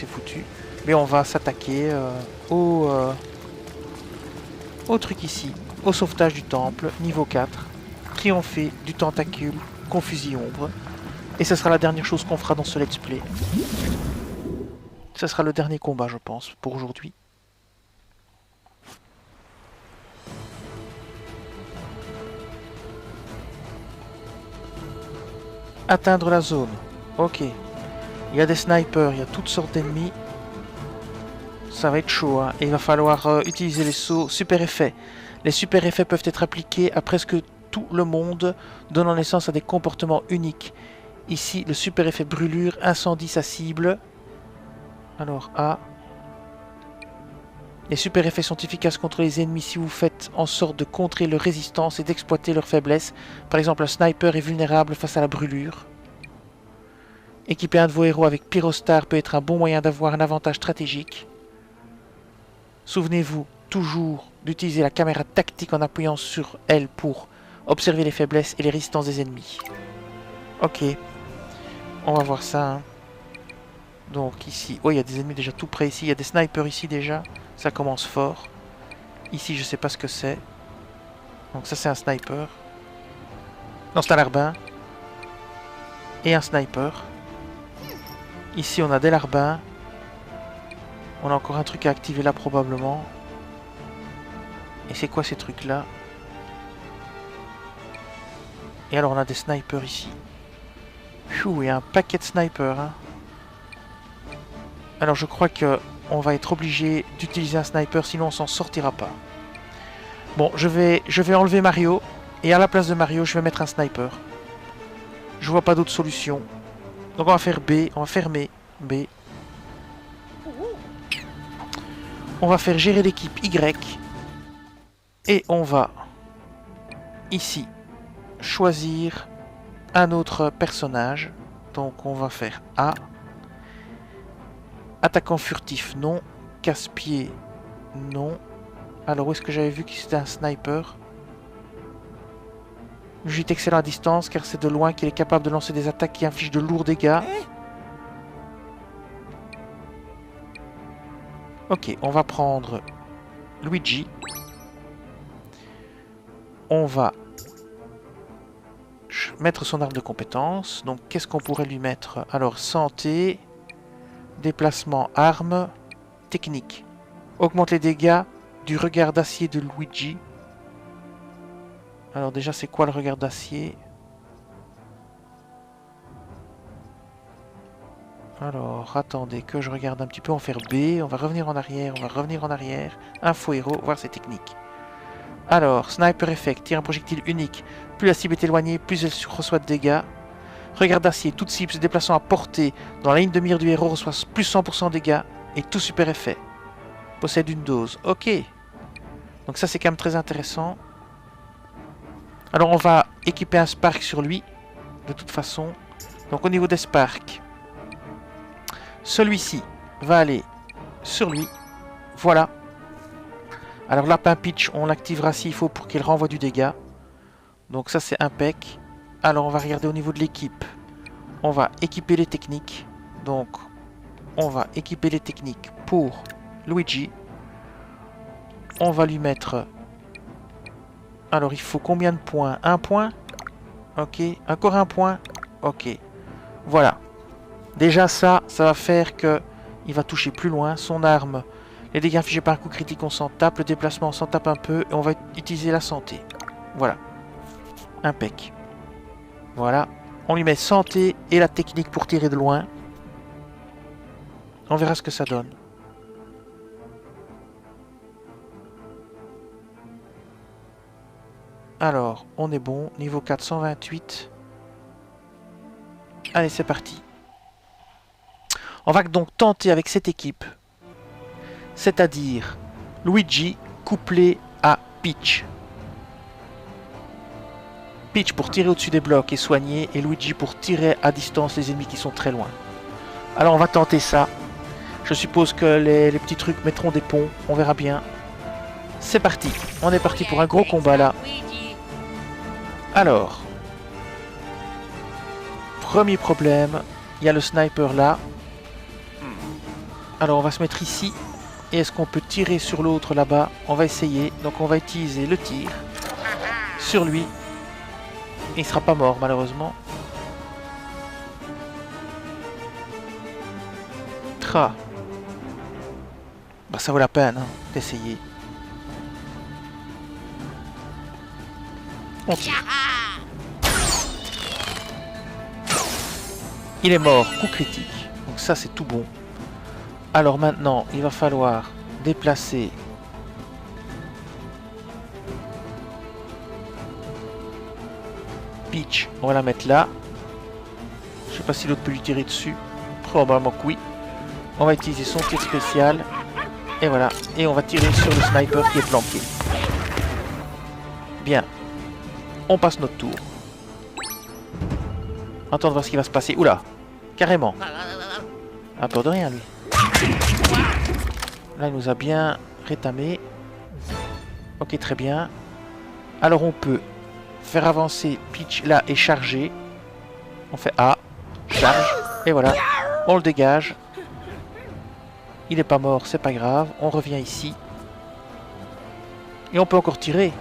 c'est foutu. Mais on va s'attaquer au truc ici, au sauvetage du temple, niveau 4, triompher du tentacule, confusion ombre. Et ce sera la dernière chose qu'on fera dans ce let's play. Ce sera le dernier combat, je pense, pour aujourd'hui. Atteindre la zone. Ok. Il y a des snipers, il y a toutes sortes d'ennemis. Ça va être chaud, hein. Et il va falloir utiliser les sauts super effets. Les super effets peuvent être appliqués à presque tout le monde, donnant naissance à des comportements uniques. Ici, le super effet brûlure incendie sa cible. Alors, A. Les super effets sont efficaces contre les ennemis si vous faites en sorte de contrer leur résistance et d'exploiter leurs faiblesses. Par exemple, un sniper est vulnérable face à la brûlure. Équiper un de vos héros avec Pyrostar peut être un bon moyen d'avoir un avantage stratégique. Souvenez-vous toujours d'utiliser la caméra tactique en appuyant sur elle pour observer les faiblesses et les résistances des ennemis. Ok, on va voir ça. Hein. Donc ici, oh il y a des ennemis déjà tout près ici, il y a des snipers ici déjà, ça commence fort. Ici je sais pas ce que c'est. Donc ça c'est un sniper. Non c'est un larbin. Et un sniper. Ici on a des larbins. On a encore un truc à activer là probablement. Et c'est quoi ces trucs là? Et alors on a des snipers ici. Pfiou, il y a un paquet de snipers. Hein. Alors je crois que on va être obligé d'utiliser un sniper, sinon on s'en sortira pas. Bon, je vais enlever Mario. Et à la place de Mario, je vais mettre un sniper. Je vois pas d'autre solution. Donc on va faire B, on va fermer B. On va faire gérer l'équipe Y. Et on va, ici, choisir un autre personnage. Donc on va faire A. Attaquant furtif, non. Casse-pied, non. Alors où est-ce que j'avais vu que c'était un sniper? Lui est excellent à distance car c'est de loin qu'il est capable de lancer des attaques qui infligent de lourds dégâts. Ok, on va prendre Luigi. On va mettre son arme de compétence. Donc qu'est-ce qu'on pourrait lui mettre? Alors santé, déplacement, arme, technique. Augmente les dégâts du regard d'acier de Luigi. Alors déjà c'est quoi le regard d'acier? Alors attendez que je regarde un petit peu, on va faire B, on va revenir en arrière, on va revenir en arrière. Info héros, voir ses techniques. Alors, Sniper Effect, tire un projectile unique. Plus la cible est éloignée, plus elle reçoit de dégâts. Regard d'acier, toute cible se déplaçant à portée dans la ligne de mire du héros reçoit plus 100% de dégâts. Et tout super effet. Possède une dose. Ok. Donc ça c'est quand même très intéressant. Alors on va équiper un Spark sur lui. De toute façon. Donc au niveau des Sparks. Celui-ci va aller sur lui. Voilà. Alors lapin pitch, on l'activera s'il faut pour qu'il renvoie du dégât. Donc ça c'est impec. Alors on va regarder au niveau de l'équipe. On va équiper les techniques. Donc on va équiper les techniques pour Luigi. On va lui mettre... Alors il faut combien de points? Un point. Ok. Encore un point. Ok. Voilà. Déjà ça va faire que il va toucher plus loin. Son arme... Les dégâts infligés par un coup critique, on s'en tape. Le déplacement, on s'en tape un peu. Et on va utiliser la santé. Voilà. Impec. Voilà. On lui met santé et la technique pour tirer de loin. On verra ce que ça donne. Alors, on est bon. Niveau 428. Allez, c'est parti. On va donc tenter avec cette équipe. C'est-à-dire Luigi couplé à Peach. Peach pour tirer au-dessus des blocs et soigner, et Luigi pour tirer à distance les ennemis qui sont très loin. Alors on va tenter ça. Je suppose que les petits trucs mettront des ponts, on verra bien. C'est parti, on est parti pour un gros combat là. Alors, premier problème, il y a le sniper là. Alors on va se mettre ici. Et est-ce qu'on peut tirer sur l'autre là-bas? On va essayer. Donc on va utiliser le tir sur lui. Il sera pas mort malheureusement. Tra. Bah ça vaut la peine hein, d'essayer. On tire. Il est mort, coup critique. Donc ça c'est tout bon. Alors maintenant, il va falloir déplacer Peach. On va la mettre là. Je sais pas si l'autre peut lui tirer dessus. Probablement que oui. On va utiliser son tir spécial. Et voilà. Et on va tirer sur le sniper qui est planqué. Bien. On passe notre tour. Attends de voir ce qui va se passer. Oula. Carrément. Ah, peur de rien lui. Là, il nous a bien rétamé. Ok, très bien. Alors, on peut faire avancer Peach là et charger. On fait A, charge, et voilà. On le dégage. Il n'est pas mort, c'est pas grave. On revient ici. Et on peut encore tirer.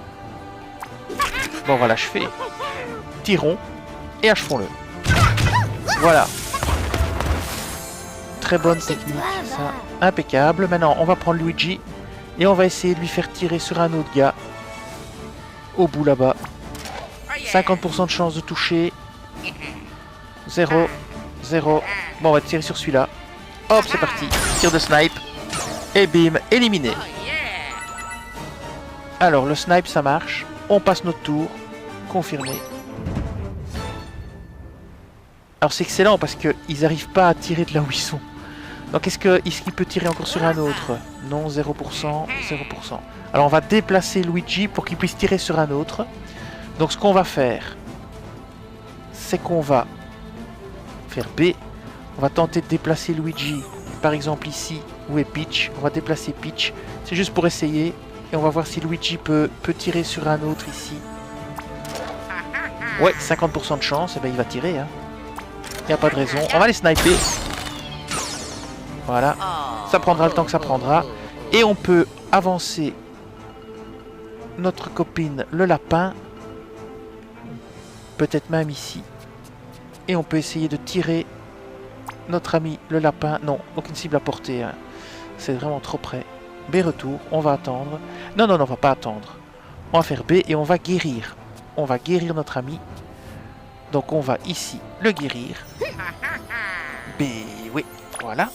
Bon, on va l'achever. Tirons et achevons-le. Voilà. Très bonne technique, ça. Impeccable. Maintenant, on va prendre Luigi et on va essayer de lui faire tirer sur un autre gars. Au bout là-bas. 50% de chance de toucher. 0. 0. Bon, on va tirer sur celui-là. Hop, c'est parti. Tir de snipe. Et bim, éliminé. Alors, le snipe, ça marche. On passe notre tour. Confirmé. Alors, c'est excellent parce qu'ils n'arrivent pas à tirer de là où ils sont. Donc, est-ce qu'il peut tirer encore sur un autre? Non, 0%, 0%. Alors, on va déplacer Luigi pour qu'il puisse tirer sur un autre. Donc, ce qu'on va faire, c'est qu'on va faire B. On va tenter de déplacer Luigi, par exemple ici, où est Peach. On va déplacer Peach. C'est juste pour essayer. Et on va voir si Luigi peut tirer sur un autre ici. Ouais, 50% de chance. Et ben, il va tirer. Hein. Il n'y a pas de raison. On va les sniper. Voilà. Ça prendra le temps que ça prendra. Et on peut avancer notre copine le lapin. Peut-être même ici. Et on peut essayer de tirer notre ami le lapin. Non, aucune cible à portée. Hein. C'est vraiment trop près. B retour. On va attendre. Non, non, non, on va pas attendre. On va faire B et on va guérir. On va guérir notre ami. Donc on va ici le guérir. B, oui, voilà.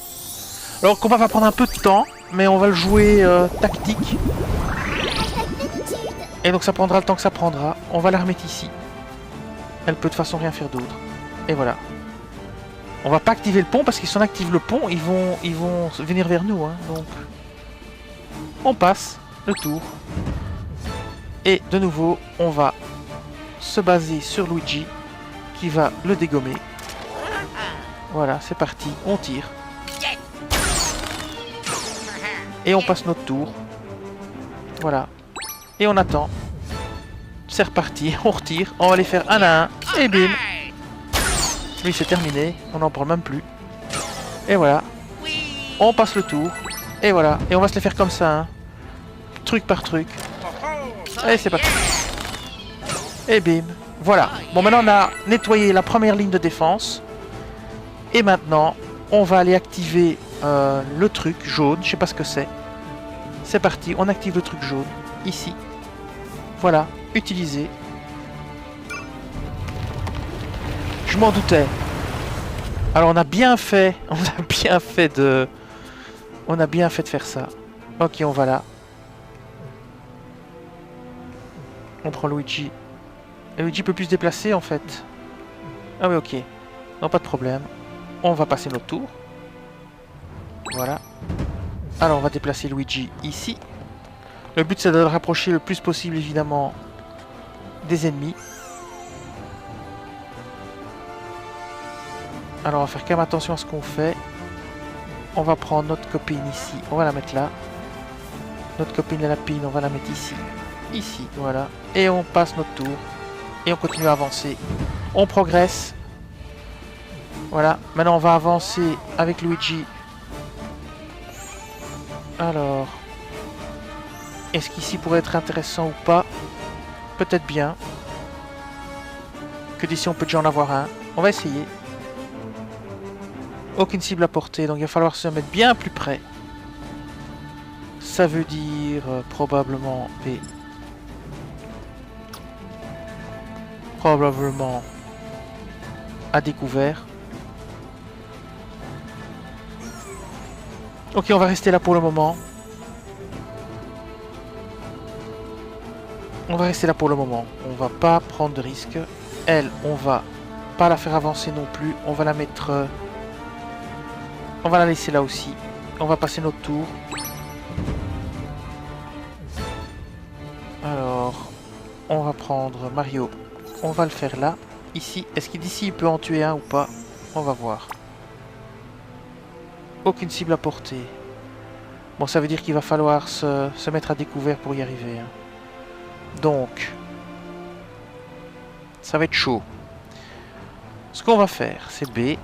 Alors le combat va prendre un peu de temps, mais on va le jouer tactique. Et donc ça prendra le temps que ça prendra. On va la remettre ici. Elle peut de toute façon rien faire d'autre. Et voilà. On va pas activer le pont parce qu'ils si on active le pont, ils vont venir vers nous. Hein, donc on passe le tour. Et de nouveau, on va se baser sur Luigi qui va le dégommer. Voilà, c'est parti, on tire. Et on passe notre tour. Voilà. Et on attend. C'est reparti, on retire. On va les faire un à un. Et bim. Lui, c'est terminé. On n'en parle même plus. Et voilà. On passe le tour. Et voilà. Et on va se les faire comme ça. Hein. Truc par truc. Et c'est parti. Et bim. Voilà. Bon, maintenant, on a nettoyé la première ligne de défense. Et maintenant, on va aller activer le truc jaune. Je sais pas ce que c'est. C'est parti. On active le truc jaune. Ici. Voilà. Utiliser. Je m'en doutais. Alors, on a bien fait de faire ça. Ok, on va là. On prend Luigi. Et Luigi peut plus se déplacer en fait. Ah oui, ok. Non, pas de problème. On va passer notre tour. Voilà. Alors, on va déplacer Luigi ici. Le but, c'est de le rapprocher le plus possible, évidemment, des ennemis. Alors, on va faire quand même attention à ce qu'on fait. On va prendre notre copine ici. On va la mettre là. Notre copine la lapine, on va la mettre ici. Ici, voilà. Et on passe notre tour. Et on continue à avancer. On progresse. Voilà. Maintenant, on va avancer avec Luigi Alors, est-ce qu'ici pourrait être intéressant ou pas? Peut-être bien. Que d'ici on peut déjà en avoir un. On va essayer. Aucune cible à portée, donc il va falloir se mettre bien plus près. Ça veut dire probablement B. Probablement à découvert. Ok, on va rester là pour le moment. On va rester là pour le moment. On va pas prendre de risques. Elle, on va pas la faire avancer non plus. On va la mettre... on va la laisser là aussi. On va passer notre tour. Alors, on va prendre Mario. On va le faire là. Ici. Est-ce qu'il d'ici il peut en tuer un ou pas? On va voir. Aucune cible à portée. Bon, ça veut dire qu'il va falloir se mettre à découvert pour y arriver. Hein. Donc, ça va être chaud. Ce qu'on va faire, c'est B.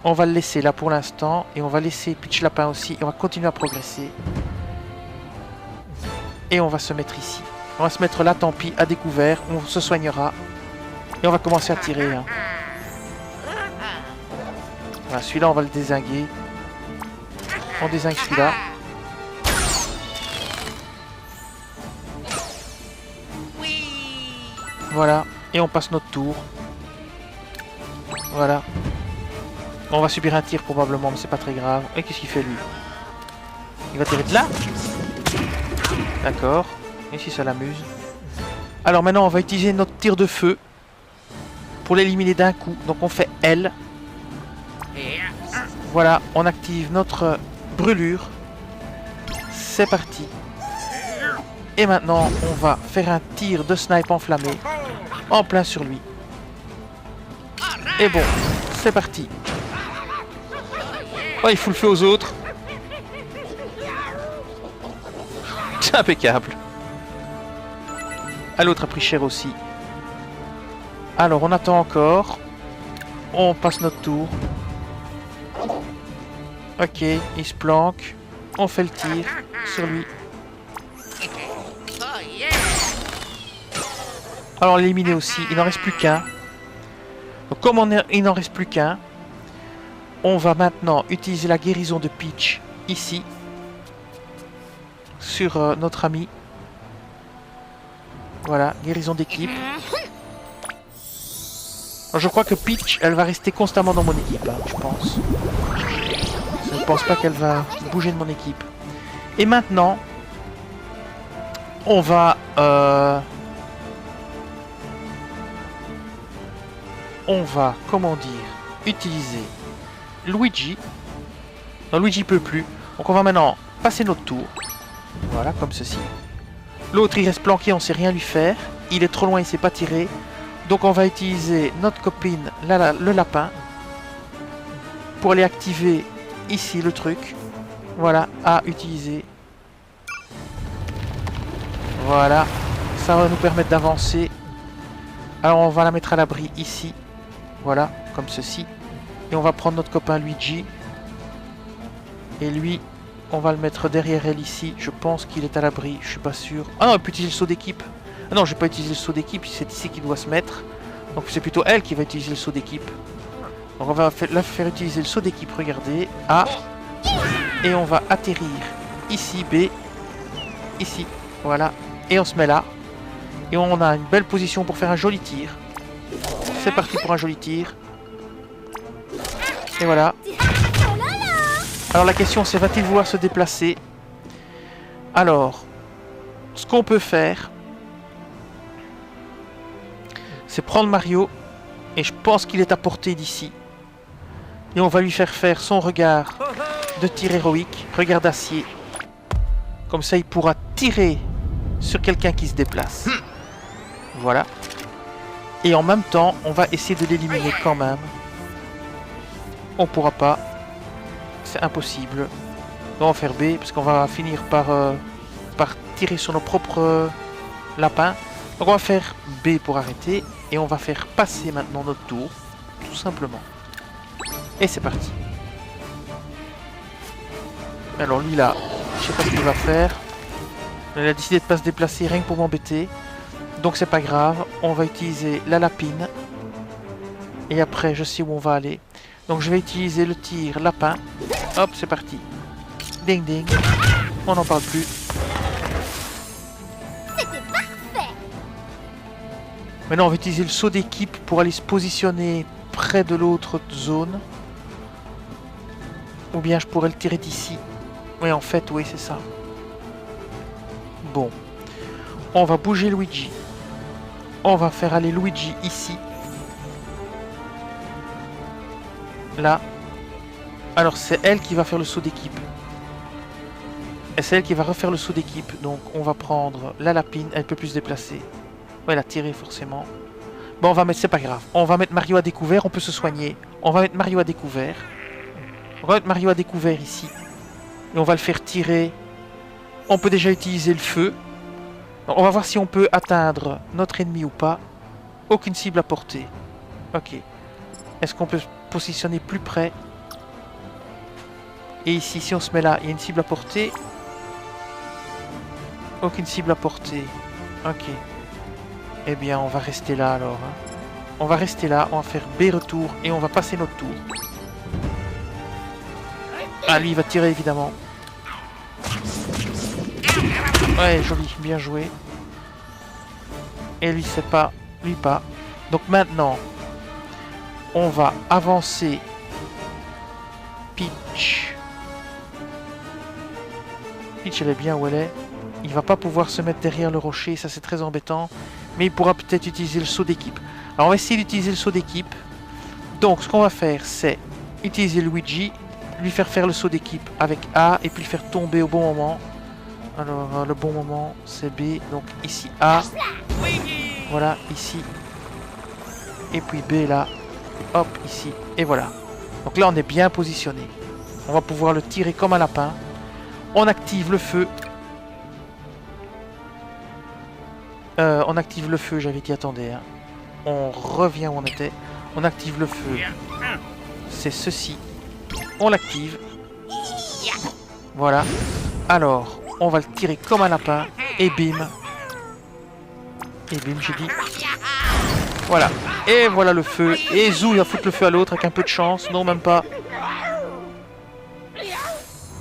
On va le laisser là pour l'instant. Et on va laisser Peach Lapin aussi. Et on va continuer à progresser. Et on va se mettre ici. On va se mettre là, tant pis, à découvert. On se soignera. Et on va commencer à tirer. Hein. Voilà, celui-là, on va le dézinguer. On dézingue celui-là. Voilà. Et on passe notre tour. Voilà. On va subir un tir probablement, mais c'est pas très grave. Et qu'est-ce qu'il fait lui? Il va tirer de là? D'accord. Et si ça l'amuse. Alors maintenant, on va utiliser notre tir de feu pour l'éliminer d'un coup. Donc on fait L. Voilà, on active notre brûlure. C'est parti. Et maintenant, on va faire un tir de snipe enflammé en plein sur lui. Et bon, c'est parti. Oh, il fout le feu aux autres. C'est impeccable. Ah, l'autre a pris cher aussi. Alors, on attend encore. On passe notre tour. Ok, il se planque. On fait le tir sur lui. Alors, l'éliminer aussi. Il n'en reste plus qu'un. Donc, comme il n'en reste plus qu'un, on va maintenant utiliser la guérison de Peach ici. Sur notre ami. Voilà, guérison d'équipe. Je crois que Peach, elle va rester constamment dans mon équipe, hein, je pense. Je ne pense pas qu'elle va bouger de mon équipe. Et maintenant, on va... comment dire, utiliser Luigi. Non, Luigi peut plus. Donc on va maintenant passer notre tour. Voilà, comme ceci. L'autre, il reste planqué, on ne sait rien lui faire. Il est trop loin, il ne sait pas tirer. Donc on va utiliser notre copine, le lapin, pour aller activer ici le truc. Voilà, à utiliser. Voilà, ça va nous permettre d'avancer. Alors on va la mettre à l'abri ici. Voilà, comme ceci. Et on va prendre notre copain Luigi. Et lui, on va le mettre derrière elle ici. Je pense qu'il est à l'abri, je suis pas sûr. Ah non, il peut utiliser le saut d'équipe. Ah non, je vais pas utiliser le saut d'équipe, c'est ici qu'il doit se mettre. Donc c'est plutôt elle qui va utiliser le saut d'équipe. Donc on va la faire utiliser le saut d'équipe, regardez. A. Et on va atterrir ici, B. Ici, voilà. Et on se met là. Et on a une belle position pour faire un joli tir. C'est parti pour un joli tir. Et voilà. Alors la question c'est, va-t-il vouloir se déplacer? Alors, ce qu'on peut faire, c'est prendre Mario, et je pense qu'il est à portée d'ici. Et on va lui faire son regard de tir héroïque, regard d'acier. Comme ça il pourra tirer sur quelqu'un qui se déplace. Voilà. Et en même temps, on va essayer de l'éliminer quand même. On pourra pas. C'est impossible. On va faire B, parce qu'on va finir par tirer sur nos propres lapins. Donc on va faire B pour arrêter. Et on va faire passer maintenant notre tour. Tout simplement. Et c'est parti. Alors lui là, Je sais pas ce qu'il va faire. Il a décidé de pas se déplacer rien que pour m'embêter. Donc c'est pas grave. On va utiliser la lapine. Et après, je sais où on va aller. Donc je vais utiliser le tir lapin. Hop, c'est parti. Ding ding. On n'en parle plus. Maintenant, on va utiliser le saut d'équipe pour aller se positionner près de l'autre zone. Ou bien je pourrais le tirer d'ici. Oui, en fait, oui, c'est ça. Bon. On va bouger Luigi. On va faire aller Luigi ici. Là. Alors, c'est elle qui va faire le saut d'équipe. Et c'est elle qui va refaire le saut d'équipe. Donc, on va prendre la lapine. Elle peut plus se déplacer. Ouais, elle a tiré forcément. Bon, on va mettre, c'est pas grave. On va mettre Mario à découvert, on peut se soigner. On va mettre Mario à découvert. On va mettre Mario à découvert ici. Et on va le faire tirer. On peut déjà utiliser le feu. Donc, on va voir si on peut atteindre notre ennemi ou pas. Aucune cible à portée. Ok. Est-ce qu'on peut se positionner plus près? Et ici, si on se met là, il y a une cible à portée. Aucune cible à portée. Ok. Eh bien, on va rester là alors. Hein. On va rester là, on va faire B retour et on va passer notre tour. Ah, lui, il va tirer évidemment. Ouais, joli, bien joué. Et lui, c'est pas. Lui, pas. Donc maintenant, on va avancer Peach. Peach, elle est bien où elle est. Il va pas pouvoir se mettre derrière le rocher, ça c'est très embêtant. Mais il pourra peut-être utiliser le saut d'équipe. Alors on va essayer d'utiliser le saut d'équipe. Donc ce qu'on va faire, c'est utiliser Luigi, lui faire le saut d'équipe avec A et puis le faire tomber au bon moment. Alors le bon moment c'est B, donc ici A. Voilà, ici. Et puis B là. Hop, ici. Et voilà. Donc là on est bien positionné. On va pouvoir le tirer comme un lapin. On active le feu. On active le feu, j'avais dit, attendez. Hein. On revient où on était. On active le feu. C'est ceci. On l'active. Voilà. Alors, on va le tirer comme un lapin. Et bim. Et bim, j'ai dit. Voilà. Et voilà le feu. Et zou, il va foutre le feu à l'autre avec un peu de chance. Non, même pas.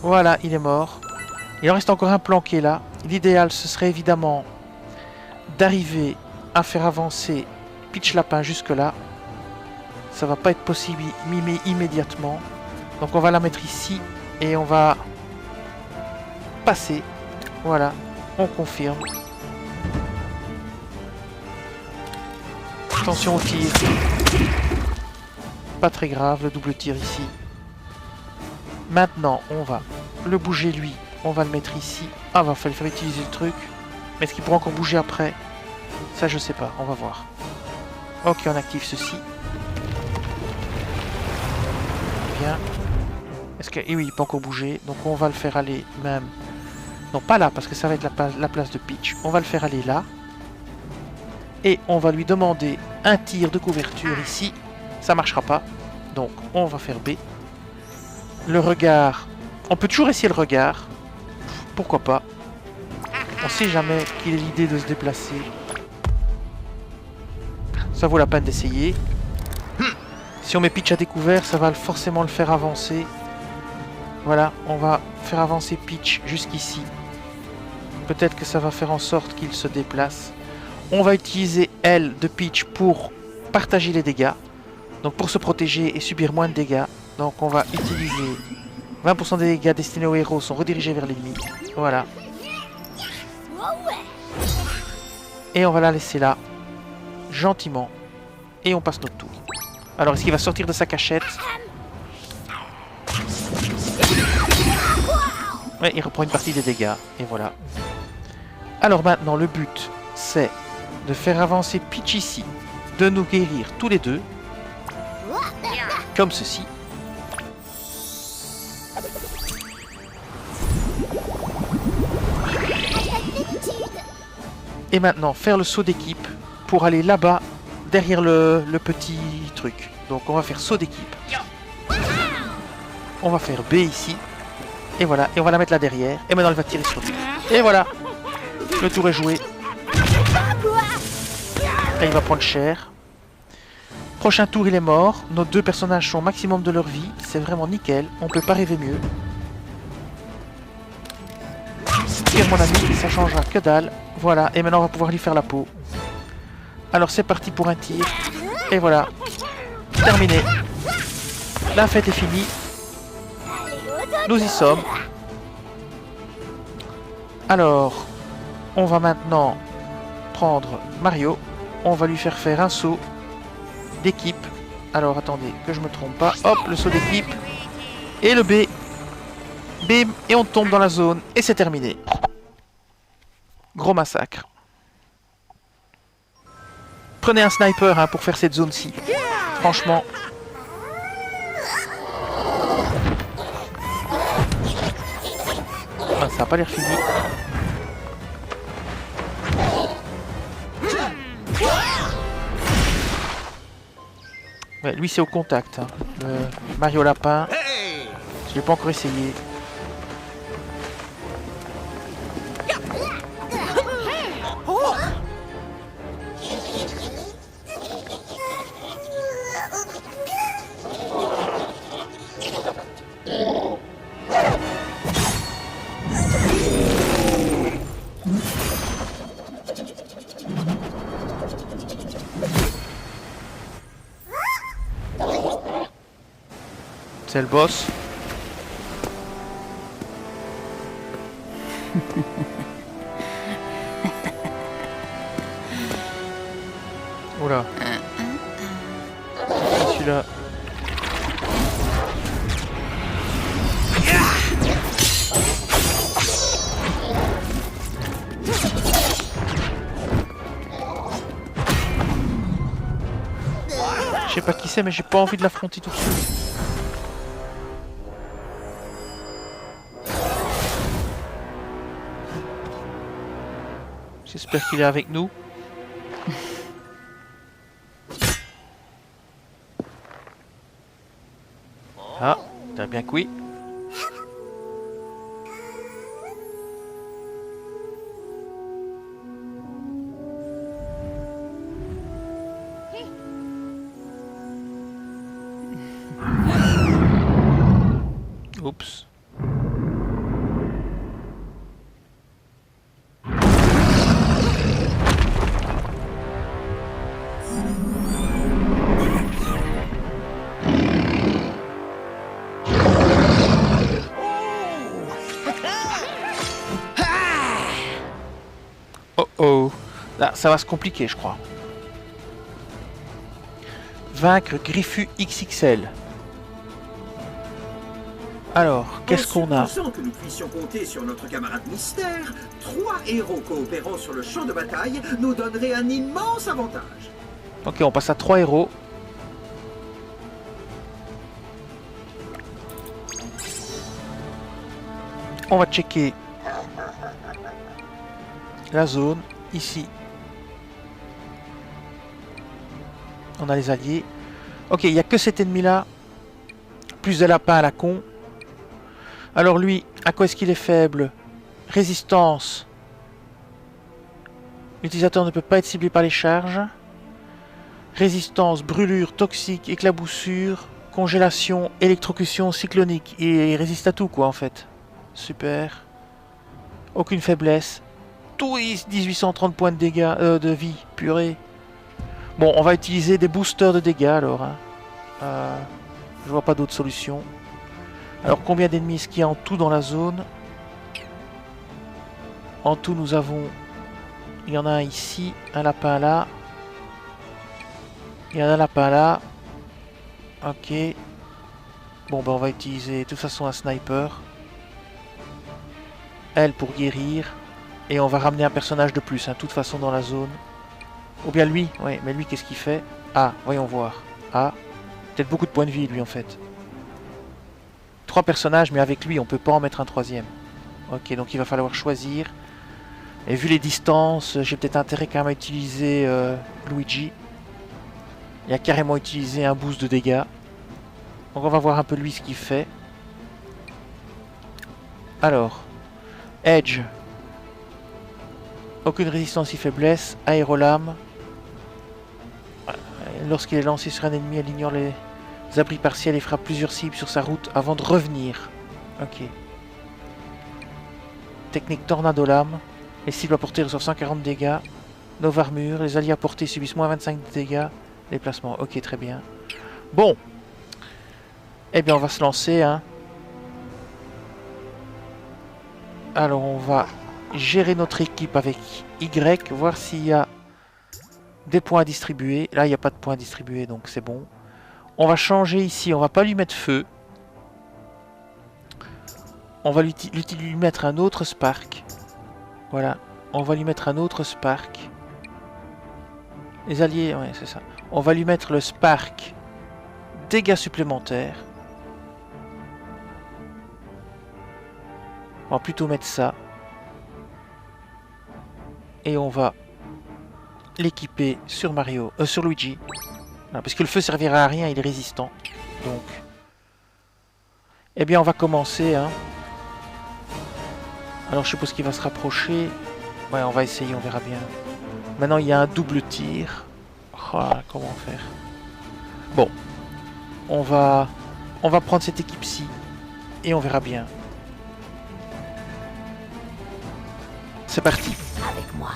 Voilà, il est mort. Il en reste encore un planqué là. L'idéal, ce serait évidemment d'arriver à faire avancer Peach Lapin jusque là. Ça va pas être possible immédiatement. Donc on va la mettre ici et on va passer. Voilà, on confirme. Attention au tir. Pas très grave, le double tir ici. Maintenant, on va le bouger lui. On va le mettre ici. Ah, va falloir faire utiliser le truc. Mais est-ce qu'il pourra encore bouger après? Ça, je sais pas. On va voir. Ok, on active ceci. Bien. Est-ce que... Et oui, il peut encore bouger. Donc, on va le faire aller même... Non, pas là, parce que ça va être la place de Peach. On va le faire aller là. Et on va lui demander un tir de couverture ici. Ça marchera pas. Donc, on va faire B. Le regard. On peut toujours essayer le regard. Pourquoi pas. On sait jamais qu'il ait l'idée de se déplacer. Ça vaut la peine d'essayer. Si on met Peach à découvert, ça va forcément le faire avancer. Voilà, on va faire avancer Peach jusqu'ici. Peut-être que ça va faire en sorte qu'il se déplace. On va utiliser L de Peach pour partager les dégâts. Donc pour se protéger et subir moins de dégâts. Donc on va utiliser 20% des dégâts destinés aux héros sont redirigés vers l'ennemi. Voilà. Et on va la laisser là. Gentiment. Et on passe notre tour. Alors est-ce qu'il va sortir de sa cachette? Ouais, il reprend une partie des dégâts. Et voilà. Alors maintenant le but c'est de faire avancer Peach ici. De nous guérir tous les deux. Comme ceci. Et maintenant, faire le saut d'équipe pour aller là-bas, derrière le petit truc. Donc on va faire saut d'équipe. On va faire B ici. Et voilà, et on va la mettre là derrière. Et maintenant elle va tirer sur lui. Et voilà. Le tour est joué. Et il va prendre cher. Prochain tour, il est mort. Nos deux personnages sont au maximum de leur vie. C'est vraiment nickel. On peut pas rêver mieux. Tire mon ami, ça changera que dalle. Voilà, et maintenant on va pouvoir lui faire la peau. Alors c'est parti pour un tir. Et voilà. Terminé. La fête est finie. Nous y sommes. Alors, on va maintenant prendre Mario. On va lui faire un saut d'équipe. Alors attendez, que je me trompe pas. Hop, le saut d'équipe. Et le B. Bim, et on tombe dans la zone. Et c'est terminé. Gros massacre. Prenez un sniper hein, pour faire cette zone-ci. Franchement. Ah, ça n'a pas l'air fini. Ouais, lui c'est au contact. Hein. Le Mario Lapin. Je l'ai pas encore essayé. C'est le boss. Oula. Celui-là. Je sais pas qui c'est, mais j'ai pas envie de l'affronter tout de suite. J'espère qu'il est avec nous. Ah, t'as bien que oui. Oups. Oh oh. Là, ça va se compliquer, je crois. Vaincre Griffu XXL. Alors, qu'est-ce qu'on a? En supposant que nous puissions compter sur notre camarade mystère, 3 héros coopérant sur le champ de bataille nous donneraient un immense avantage. Ok, on passe à 3 héros. On va checker la zone, ici. On a les alliés. Ok, il n'y a que cet ennemi-là. Plus de lapins à la con. Alors lui, à quoi est-ce qu'il est faible? Résistance. L'utilisateur ne peut pas être ciblé par les charges. Résistance, brûlure, toxique, éclaboussure, congélation, électrocution, cyclonique. Et il résiste à tout quoi en fait. Super. Aucune faiblesse. Tout 1830 points de dégâts, de vie, purée. Bon, on va utiliser des boosters de dégâts alors. Hein. Je vois pas d'autre solution. Alors combien d'ennemis est-ce qu'il y a en tout dans la zone? En tout nous avons... Il y en a un ici, un lapin là. Il y en a un lapin là. Ok. Bon ben on va utiliser de toute façon un sniper. Elle pour guérir. Et on va ramener un personnage de plus, hein, de toute façon dans la zone. Ou bien lui, oui, mais lui qu'est-ce qu'il fait? Ah, voyons voir. Ah, peut-être beaucoup de points de vie lui en fait. 3 personnages, mais avec lui on peut pas en mettre un troisième. Ok, donc il va falloir choisir. Et vu les distances, j'ai peut-être intérêt quand même à utiliser Luigi. Il a carrément utilisé un boost de dégâts. Donc on va voir un peu lui ce qu'il fait. Alors, Edge. Aucune résistance ni faiblesse. Aérolame. Lorsqu'il est lancé sur un ennemi, elle ignore les abris partiels et frappe plusieurs cibles sur sa route avant de revenir. Ok. Technique Tornado Lame. Les cibles à portée reçoivent 140 dégâts. Nova Armure. Les alliés à portée subissent moins 25 dégâts. Déplacement. Ok, très bien. Bon. Eh bien, on va se lancer, hein. Alors, on va gérer notre équipe avec Y, voir s'il y a des points à distribuer. Là, il n'y a pas de points à distribuer, donc c'est bon. On va changer ici, on va pas lui mettre feu. On va lui mettre un autre Spark. Voilà, on va lui mettre un autre Spark. Les alliés, ouais, c'est ça. On va lui mettre le Spark dégâts supplémentaires. On va plutôt mettre ça. Et on va l'équiper sur Mario, sur Luigi. Non, parce que le feu servira à rien, il est résistant. Donc, eh bien, on va commencer. Hein. Alors, je suppose qu'il va se rapprocher. Ouais, on va essayer, on verra bien. Maintenant, il y a un double tir. Oh, comment faire? Bon, on va prendre cette équipe-ci et on verra bien. C'est parti. Avec moi.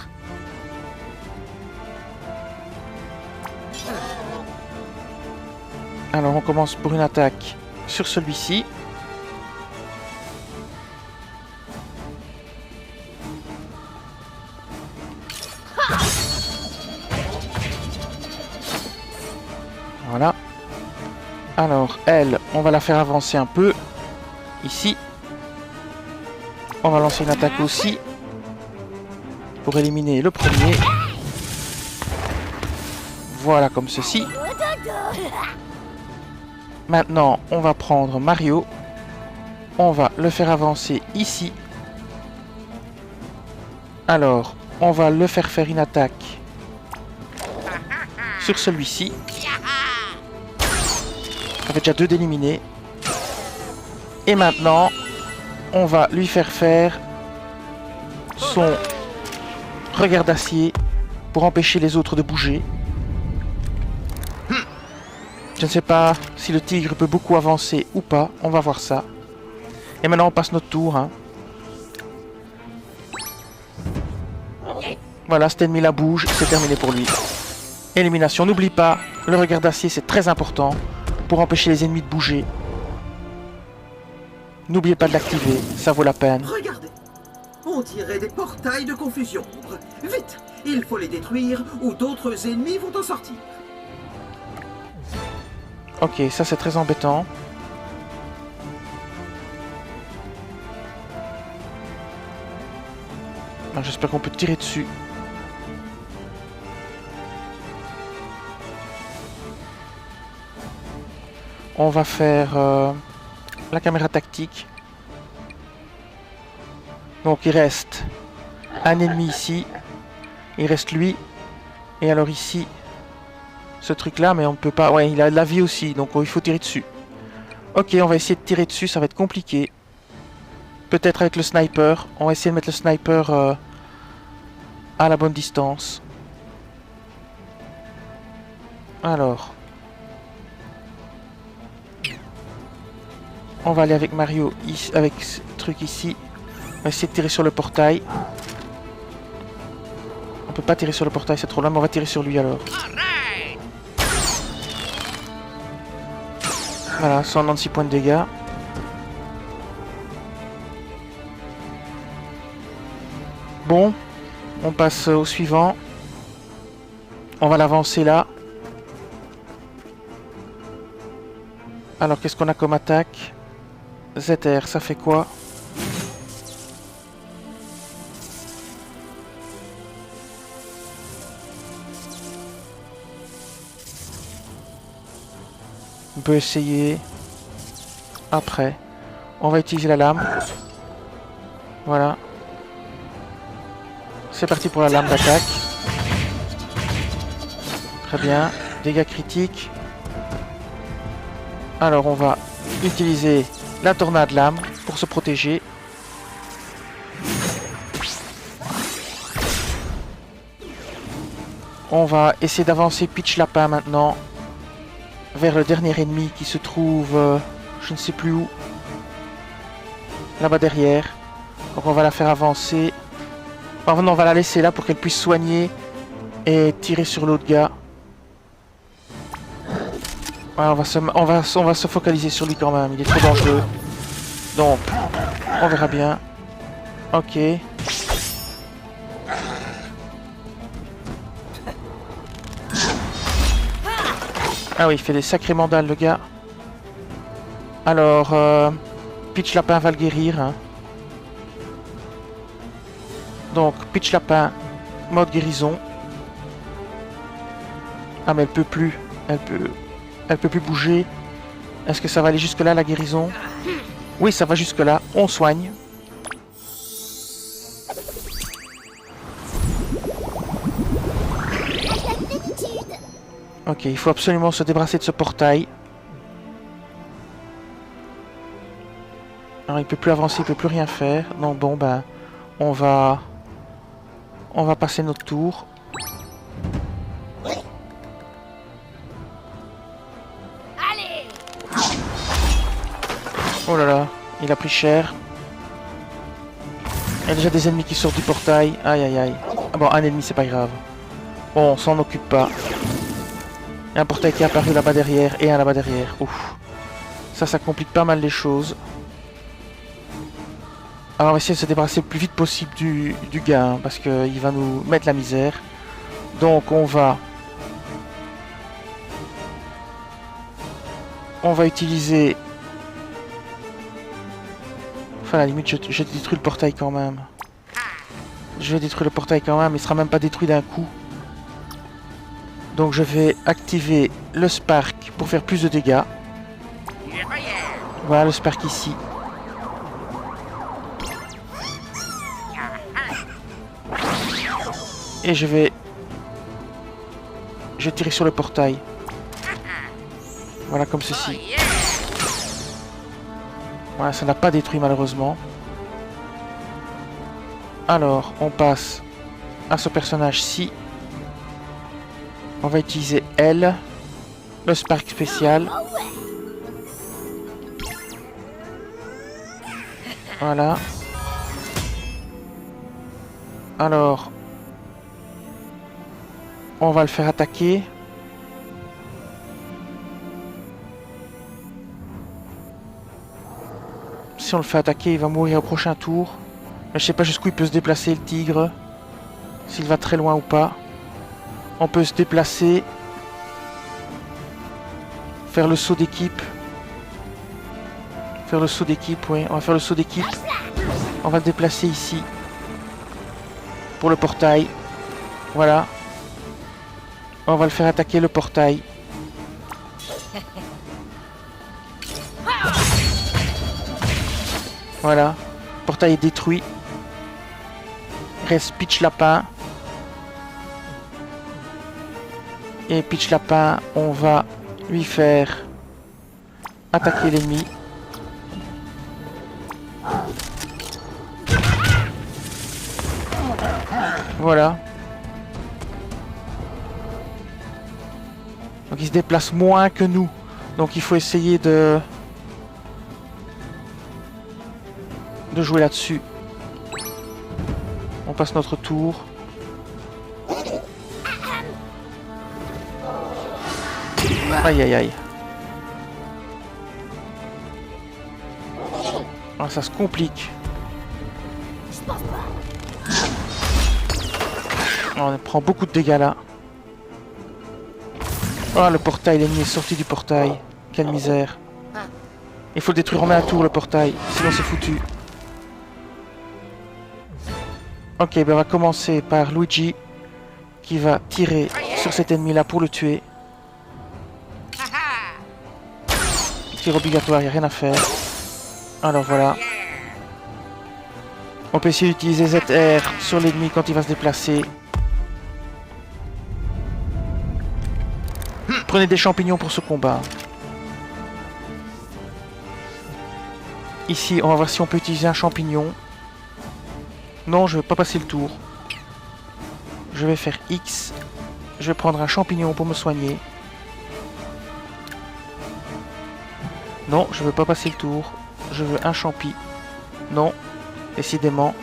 Alors on commence pour une attaque sur celui-ci. Voilà. Alors elle, on va la faire avancer un peu. Ici. On va lancer une attaque aussi. Pour éliminer le premier. Voilà comme ceci. Maintenant, on va prendre Mario. On va le faire avancer ici. Alors, on va le faire faire une attaque sur celui-ci. Ça fait déjà 2 d'éliminer. Et maintenant, on va lui faire faire son regard d'acier pour empêcher les autres de bouger. Je ne sais pas si le tigre peut beaucoup avancer ou pas. On va voir ça. Et maintenant, on passe notre tour. Hein. Voilà, cet ennemi-là bouge. C'est terminé pour lui. Élimination. N'oublie pas, le regard d'acier, c'est très important pour empêcher les ennemis de bouger. N'oubliez pas de l'activer. Ça vaut la peine. Regardez, on dirait des portails de confusion. Vite, il faut les détruire ou d'autres ennemis vont en sortir. Ok, ça c'est très embêtant. J'espère qu'on peut tirer dessus. On va faire la caméra tactique. Donc il reste un ennemi ici. Il reste lui. Et alors ici... ce truc là, mais on ne peut pas... Ouais, il a de la vie aussi, donc il faut tirer dessus. Ok, on va essayer de tirer dessus, ça va être compliqué. Peut-être avec le sniper. On va essayer de mettre le sniper à la bonne distance. Alors. On va aller avec Mario, avec ce truc ici. On va essayer de tirer sur le portail. On peut pas tirer sur le portail, c'est trop loin, mais on va tirer sur lui alors. Voilà, 196 points de dégâts. Bon, on passe au suivant. On va l'avancer là. Alors, qu'est-ce qu'on a comme attaque? ZR, ça fait quoi? On peut essayer. Après, on va utiliser la lame. Voilà. C'est parti pour la lame d'attaque. Très bien. Dégâts critiques. Alors on va utiliser la tornade lame pour se protéger. On va essayer d'avancer Peach Lapin maintenant. Vers le dernier ennemi qui se trouve... je ne sais plus où. Là-bas derrière. Donc on va la faire avancer. Enfin non, on va la laisser là pour qu'elle puisse soigner. Et tirer sur l'autre gars. Ouais, on va se focaliser sur lui quand même. Il est trop dangereux. Donc, on verra bien. Ok. Ah oui, il fait des sacrés mandales, le gars. Alors, Peach Lapin va le guérir. Hein. Donc, Peach Lapin, mode guérison. Ah, mais elle peut plus. Elle peut plus bouger. Est-ce que ça va aller jusque là, la guérison? Oui, ça va jusque là. On soigne. Ok, il faut absolument se débarrasser de ce portail. Alors, il peut plus avancer, il peut plus rien faire. Donc bon, ben, on va passer notre tour. Oh là là, il a pris cher. Il y a déjà des ennemis qui sortent du portail. Aïe aïe aïe. Ah bon, un ennemi, c'est pas grave. Bon, on s'en occupe pas. Il y a un portail qui est apparu là-bas derrière et un là-bas derrière. Ouf. Ça complique pas mal les choses. Alors on va essayer de se débarrasser le plus vite possible du gars, hein, parce qu'il va nous mettre la misère. Donc on va utiliser... Enfin à la limite je détruis le portail quand même. Je vais détruire le portail quand même, il sera même pas détruit d'un coup. Donc je vais activer le Spark pour faire plus de dégâts. Voilà le Spark ici. Et je vais tirer sur le portail. Voilà comme ceci. Voilà, ça n'a pas détruit malheureusement. Alors, on passe à ce personnage-ci. On va utiliser elle, le Spark spécial. Voilà. Alors, on va le faire attaquer. Si on le fait attaquer, il va mourir au prochain tour. Mais je sais pas jusqu'où il peut se déplacer, le tigre. S'il va très loin ou pas. On peut se déplacer. Faire le saut d'équipe. Faire le saut d'équipe, oui. On va faire le saut d'équipe. On va le déplacer ici. Pour le portail. Voilà. On va le faire attaquer le portail. Voilà. Le portail est détruit. Il reste Peach Lapin. Et Peach Lapin, on va lui faire attaquer l'ennemi. Voilà. Donc il se déplace moins que nous. Donc il faut essayer de jouer là-dessus. On passe notre tour. Aïe aïe aïe. Ah, ça se complique. On prend beaucoup de dégâts là. Oh, le portail, l'ennemi est sorti du portail. Quelle misère. Il faut le détruire en un tour, le portail. Sinon c'est foutu. Ok, ben on va commencer par Luigi. Qui va tirer sur cet ennemi là pour le tuer. Tir obligatoire, il n'y a rien à faire. Alors voilà. On peut essayer d'utiliser ZR sur l'ennemi quand il va se déplacer. Prenez des champignons pour ce combat. Ici, on va voir si on peut utiliser un champignon. Non, je ne vais pas passer le tour. Je vais faire X. Je vais prendre un champignon pour me soigner. Non, je veux pas passer le tour. Je veux un champi. Non, décidément.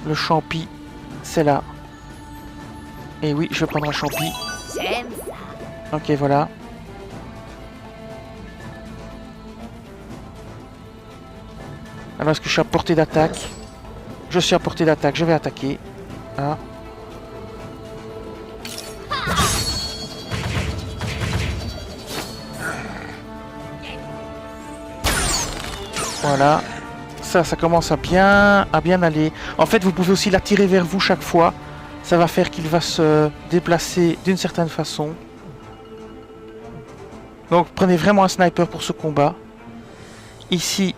Le champi, c'est là. Et oui, je vais prendre un champi. J'aime ça. Ok, voilà. Alors, est-ce que je suis à portée d'attaque? Je suis à portée d'attaque, je vais attaquer. Ah. Voilà. Ça commence à bien aller. En fait, vous pouvez aussi l'attirer vers vous chaque fois. Ça va faire qu'il va se déplacer d'une certaine façon. Donc, prenez vraiment un sniper pour ce combat. Ici,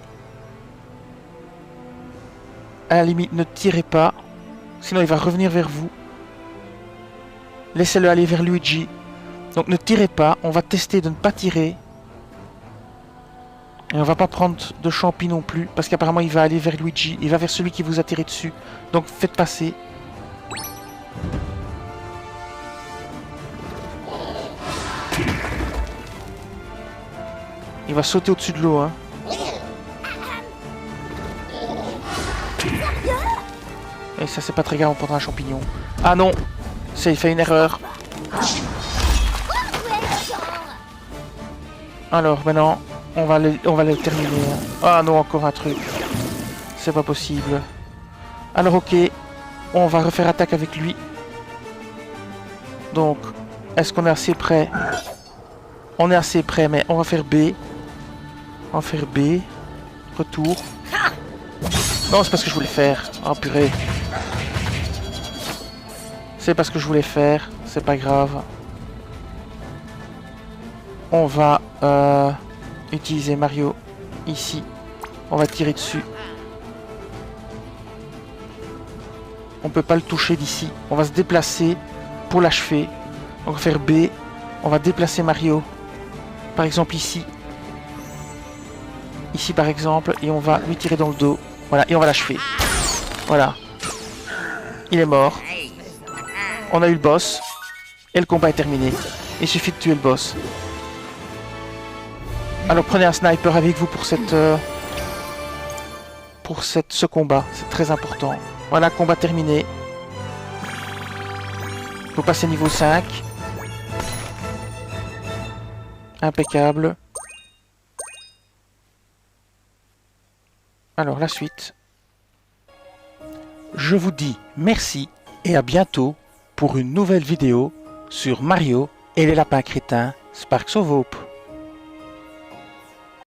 à la limite, ne tirez pas. Sinon, il va revenir vers vous. Laissez-le aller vers Luigi. Donc, ne tirez pas. On va tester de ne pas tirer. Et on va pas prendre de champi non plus. Parce qu'apparemment, il va aller vers Luigi. Il va vers celui qui vous a tiré dessus. Donc, faites passer. Il va sauter au-dessus de l'eau, hein. Et ça, c'est pas très grave, on prendra un champignon. Ah non! Ça, il fait une erreur. Alors, maintenant, on va le terminer. Ah non, encore un truc. C'est pas possible. Alors, ok. On va refaire attaque avec lui. Donc, est-ce qu'on est assez près? On est assez près, mais on va faire B. On va faire B. Retour. Non, c'est pas ce que je voulais faire. Oh purée. C'est pas ce que je voulais faire. C'est pas grave. On va utiliser Mario ici. On va tirer dessus. On peut pas le toucher d'ici. On va se déplacer pour l'achever. On va faire B. On va déplacer Mario. Par exemple ici. Ici par exemple. Et on va lui tirer dans le dos. Voilà. Et on va l'achever. Voilà. Il est mort. On a eu le boss. Et le combat est terminé. Il suffit de tuer le boss. Alors prenez un sniper avec vous pour ce combat. C'est très important. Voilà, combat terminé. Vous passez niveau 5. Impeccable. Alors la suite. Je vous dis merci et à bientôt pour une nouvelle vidéo sur Mario et les lapins crétins Sparks of Hope.